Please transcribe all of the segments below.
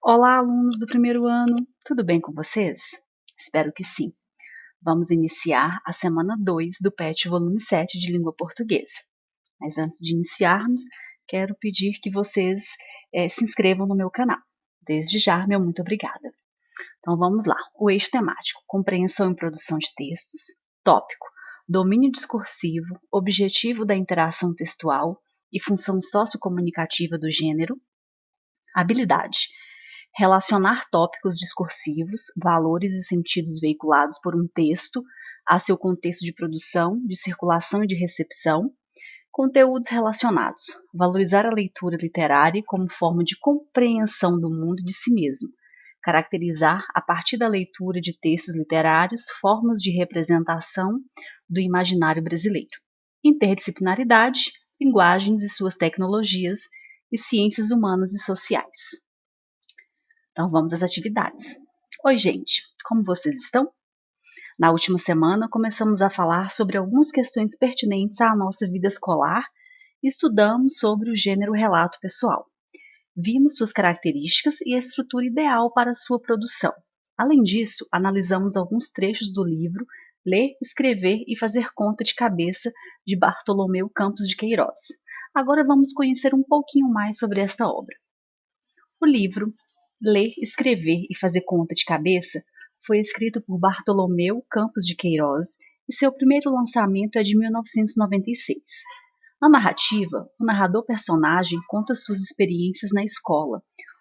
Olá, alunos do primeiro ano, tudo bem com vocês? Espero que sim. Vamos iniciar a semana 2 do PET volume 7 de língua portuguesa. Mas antes de iniciarmos, quero pedir que vocês se inscrevam no meu canal. Desde já, meu muito obrigada. Então vamos lá. O eixo temático: compreensão e produção de textos. Tópico: domínio discursivo, objetivo da interação textual e função sociocomunicativa do gênero. Habilidade: relacionar tópicos discursivos, valores e sentidos veiculados por um texto a seu contexto de produção, de circulação e de recepção. Conteúdos relacionados: valorizar a leitura literária como forma de compreensão do mundo e de si mesmo. Caracterizar, a partir da leitura de textos literários, formas de representação do imaginário brasileiro. Interdisciplinaridade: linguagens e suas tecnologias e ciências humanas e sociais. Então vamos às atividades. Oi, gente, como vocês estão? Na última semana começamos a falar sobre algumas questões pertinentes à nossa vida escolar e estudamos sobre o gênero relato pessoal. Vimos suas características e a estrutura ideal para sua produção. Além disso, analisamos alguns trechos do livro Ler, Escrever e Fazer Conta de Cabeça, de Bartolomeu Campos de Queiroz. Agora vamos conhecer um pouquinho mais sobre esta obra. O livro Ler, Escrever e Fazer Conta de Cabeça foi escrito por Bartolomeu Campos de Queiroz e seu primeiro lançamento é de 1996. Na narrativa, o narrador-personagem conta suas experiências na escola,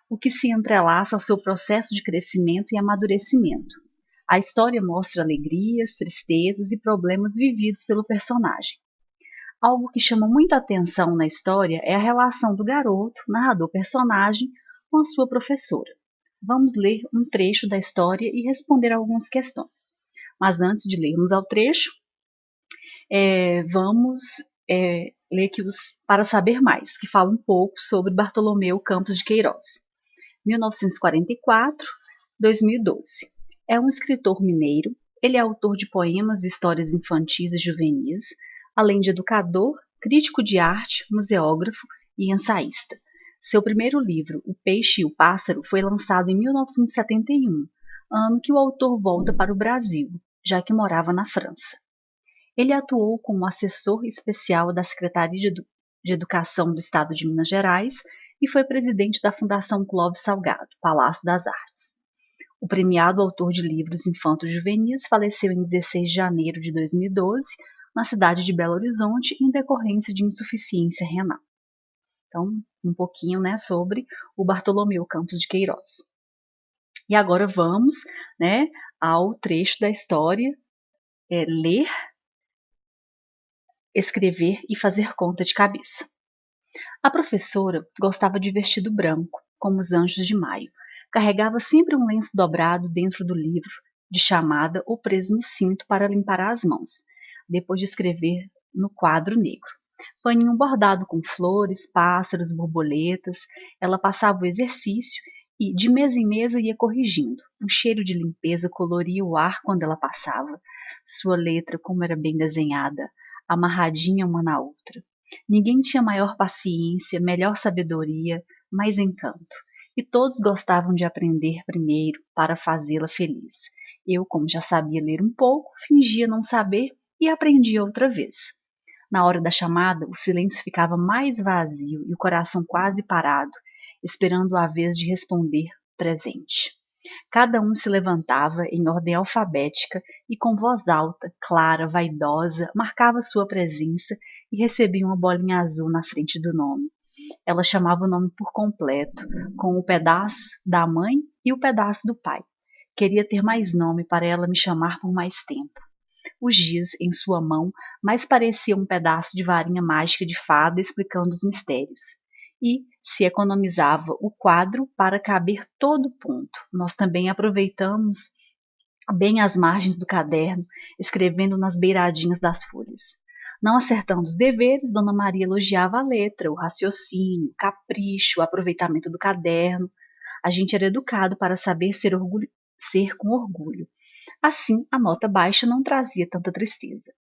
o que se entrelaça ao seu processo de crescimento e amadurecimento. A história mostra alegrias, tristezas e problemas vividos pelo personagem. Algo que chama muita atenção na história é a relação do garoto, narrador-personagem, com a sua professora. Vamos ler um trecho da história e responder algumas questões. Mas antes de lermos ao trecho, vamos ler aqui os Para Saber Mais, que fala um pouco sobre Bartolomeu Campos de Queiroz. 1944-2012. É um escritor mineiro. Ele é autor de poemas e histórias infantis e juvenis, além de educador, crítico de arte, museógrafo e ensaísta. Seu primeiro livro, O Peixe e o Pássaro, foi lançado em 1971, ano que o autor volta para o Brasil, já que morava na França. Ele atuou como assessor especial da Secretaria de Educação do Estado de Minas Gerais e foi presidente da Fundação Clóvis Salgado, Palácio das Artes. O premiado autor de livros infanto-juvenis faleceu em 16 de janeiro de 2012, na cidade de Belo Horizonte, em decorrência de insuficiência renal. Então, um pouquinho, sobre o Bartolomeu Campos de Queiroz. E agora vamos, ao trecho da história, Ler, Escrever e Fazer Conta de Cabeça. A professora gostava de vestido branco, como os anjos de maio. Carregava sempre um lenço dobrado dentro do livro de chamada ou preso no cinto para limpar as mãos, depois de escrever no quadro negro. Paninho bordado com flores, pássaros, borboletas. Ela passava o exercício e, de mesa em mesa, ia corrigindo. Um cheiro de limpeza coloria o ar quando ela passava. Sua letra, como era bem desenhada, amarradinha uma na outra. Ninguém tinha maior paciência, melhor sabedoria, mais encanto. E todos gostavam de aprender primeiro para fazê-la feliz. Eu, como já sabia ler um pouco, fingia não saber e aprendia outra vez. Na hora da chamada, o silêncio ficava mais vazio e o coração quase parado, esperando a vez de responder presente. Cada um se levantava em ordem alfabética e com voz alta, clara, vaidosa, marcava sua presença e recebia uma bolinha azul na frente do nome. Ela chamava o nome por completo, com o pedaço da mãe e o pedaço do pai. Queria ter mais nome para ela me chamar por mais tempo. O giz em sua mão mais parecia um pedaço de varinha mágica de fada explicando os mistérios. E se economizava o quadro para caber todo o ponto. Nós também aproveitamos bem as margens do caderno, escrevendo nas beiradinhas das folhas. Não acertando os deveres, Dona Maria elogiava a letra, o raciocínio, o capricho, o aproveitamento do caderno. A gente era educado para saber ser com orgulho. Assim, a nota baixa não trazia tanta tristeza.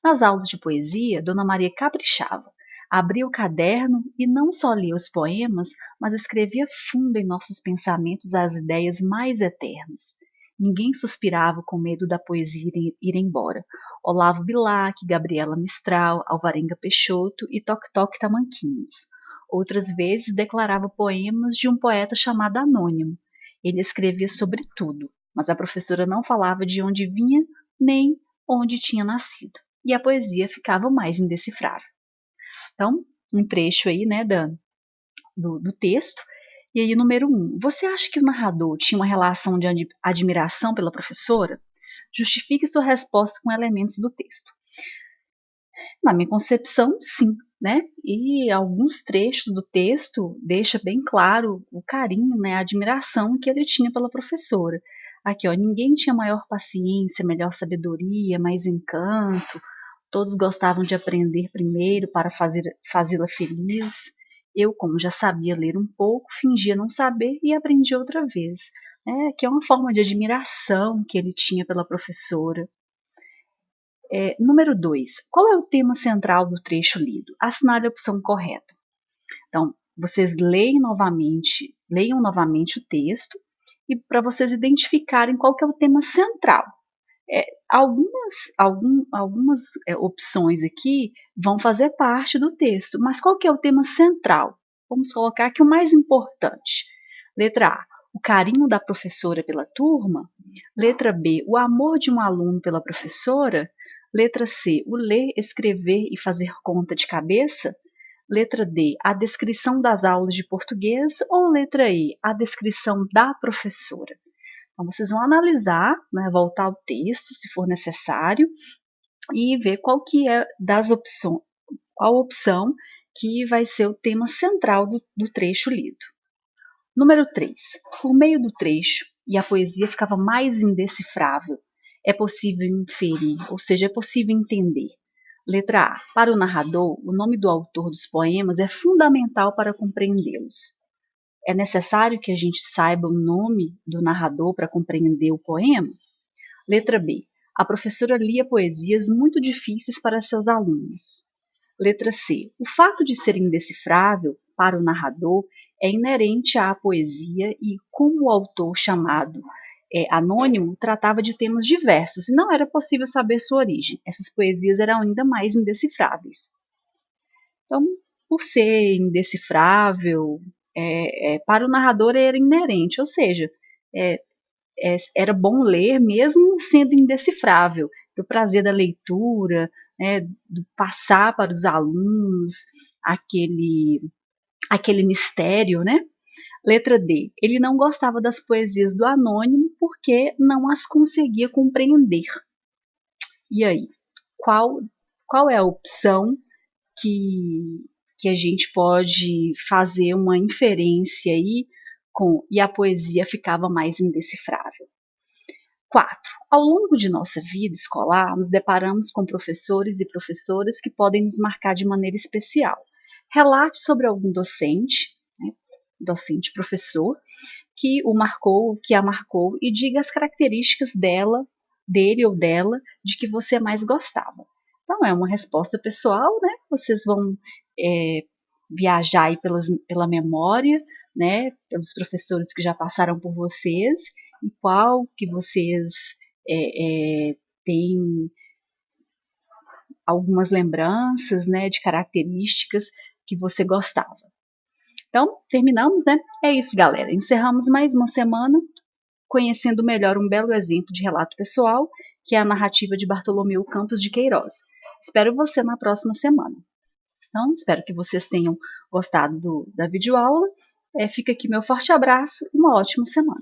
Nas aulas de poesia, Dona Maria caprichava. Abria o caderno e não só lia os poemas, mas escrevia fundo em nossos pensamentos as ideias mais eternas. Ninguém suspirava com medo da poesia ir embora. Olavo Bilac, Gabriela Mistral, Alvarenga Peixoto e Toque Toque Tamanquinhos. Outras vezes declarava poemas de um poeta chamado Anônimo. Ele escrevia sobre tudo, mas a professora não falava de onde vinha nem onde tinha nascido. E a poesia ficava mais indecifrável. Então, um trecho aí, né, do texto. E aí, número 1. Você acha que o narrador tinha uma relação de admiração pela professora? Justifique sua resposta com elementos do texto. Na minha concepção, sim, né? E alguns trechos do texto deixa bem claro o carinho, né, a admiração que ele tinha pela professora. Aqui, ó, ninguém tinha maior paciência, melhor sabedoria, mais encanto. Todos gostavam de aprender primeiro para fazê-la feliz. Eu, como já sabia ler um pouco, fingia não saber e aprendi outra vez. Que é uma forma de admiração que ele tinha pela professora. Número 2. Qual é o tema central do trecho lido? Assinale a opção correta. Então, vocês leiam novamente o texto e para vocês identificarem qual que é o tema central. Algumas opções aqui vão fazer parte do texto, mas qual que é o tema central? Vamos colocar aqui o mais importante. Letra A, o carinho da professora pela turma. Letra B, o amor de um aluno pela professora. Letra C, o ler, escrever e fazer conta de cabeça. Letra D, a descrição das aulas de português. Ou letra E, a descrição da professora. Então, vocês vão analisar, né, voltar ao texto, se for necessário, e ver qual que é das opções, qual opção que vai ser o tema central do trecho lido. Número 3. Por meio do trecho, e a poesia ficava mais indecifrável, é possível inferir, ou seja, é possível entender. Letra A. Para o narrador, o nome do autor dos poemas é fundamental para compreendê-los. É necessário que a gente saiba o nome do narrador para compreender o poema? Letra B. A professora lia poesias muito difíceis para seus alunos. Letra C. O fato de ser indecifrável para o narrador é inerente à poesia e, como o autor chamado anônimo tratava de temas diversos e não era possível saber sua origem, essas poesias eram ainda mais indecifráveis. Então, por ser indecifrável, para o narrador era inerente, ou seja, era bom ler mesmo sendo indecifrável, o prazer da leitura, do passar para os alunos aquele mistério, né? Letra D. Ele não gostava das poesias do anônimo porque não as conseguia compreender. E aí, qual é a opção que a gente pode fazer uma inferência aí e a poesia ficava mais indecifrável? 4. Ao longo de nossa vida escolar, nos deparamos com professores e professoras que podem nos marcar de maneira especial. Relate sobre algum docente, docente, professor, que a marcou e diga as características dele ou dela, de que você mais gostava. Então, é uma resposta pessoal, né? Vocês vão viajar aí pela memória, né? Pelos professores que já passaram por vocês, e qual que vocês têm algumas lembranças, né? De características que você gostava. Então, terminamos, né? É isso, galera. Encerramos mais uma semana conhecendo melhor um belo exemplo de relato pessoal, que é a narrativa de Bartolomeu Campos de Queiroz. Espero você na próxima semana. Então, espero que vocês tenham gostado da videoaula. Fica aqui meu forte abraço e uma ótima semana.